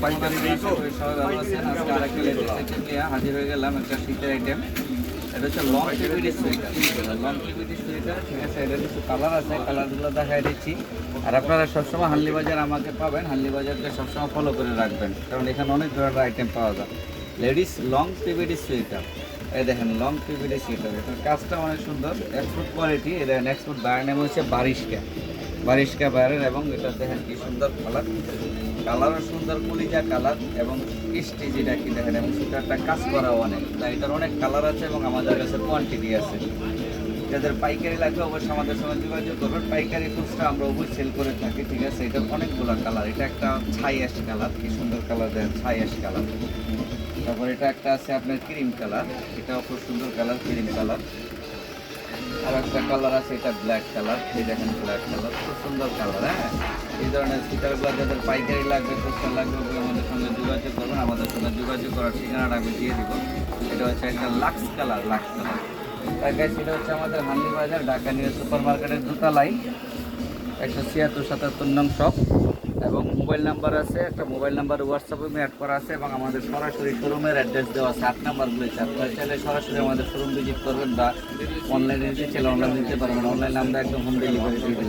পাইকারি নেই তো। হাজির হয়ে গেলাম একটা শীতের আইটেম। এটা হচ্ছে long TVD sweater. Long TVD sweater, ঠিক আছে। এটার কিছু কালার আছে, কালারগুলো দেখাই দিচ্ছি। আর আপনারা সবসময় হানলি বাজার আমাকে পাবেন, হানলি বাজারকে সবসময় ফলো করে রাখবেন, কারণ এখানে অনেক ধরনের আইটেম পাওয়া যায়। লেডিস লং টিভিডি সোয়েটার, এই দেখেন লং টিভিডি সোয়েটার। এটার কাজটা অনেক সুন্দর, এক্সপোর্ট কোয়ালিটি। এটা এক্সপোর্ট বাইরের নাম হচ্ছে বারিশকা বাইরের। এবং এটা দেখেন কি সুন্দর কালার, কালারও সুন্দর কলিজা কালার এবং স্টিচ, এটা কি দেখেন। এবং সোয়েটারটা কাজ করা অনেক, তাই এটার অনেক কালার আছে এবং আমাদের কাছে কোয়ান্টিটি আছে। যাদের পাইকারি লাগবে অবশ্যই আমাদের সঙ্গে যোগাযোগ করবেন। পাইকারি খুচরা আমরা অবশ্যই সেল করে থাকি, ঠিক আছে। এটার অনেকগুলো কালার। এটা একটা ছাই অ্যাশ কালার, কি সুন্দর কালার দেখেন, ছাই অ্যাশ কালার। তারপর এটা একটা আছে আপনার ক্রিম কালার, এটাও খুব সুন্দর কালার, ক্রিম কালার। আর একটা কালার আছে, এটা ব্ল্যাক কালার, এই দেখেন ব্ল্যাক কালার, খুব সুন্দর কালার। হ্যাঁ, এই ধরনের স্টিকারগুলো যাদের পাইকারি লাগবে, খুচরা লাগবে, আমাদের সঙ্গে যোগাযোগ করবেন। আমাদের সঙ্গে যোগাযোগ করার ঠিকানাটা আমি দিয়ে দিব। এটা হচ্ছে একটা লাক্স কালার, লাক্স কালার। ঢাকায় সেটা হচ্ছে আমাদের হান্ডি বাজার, ঢাকা নিউ সুপার মার্কেটের দোতলায় 176-77 নং শপ। এবং মোবাইল নাম্বার আছে, একটা মোবাইল নাম্বার হোয়াটসঅ্যাপে অ্যাড করা আছে। এবং আমাদের সরাসরি শোরুমের অ্যাড্রেস দেওয়া আছে, 8 নাম্বারগুলো। আপনারা চাইলে সরাসরি আমাদের শোরুম ভিজিট করবেন বা অনলাইনে নিতে চাইলে অনলাইনে নিতে পারবেন। অনলাইনে আমরা একদম হোম ডেলিভারি দিয়ে দিই।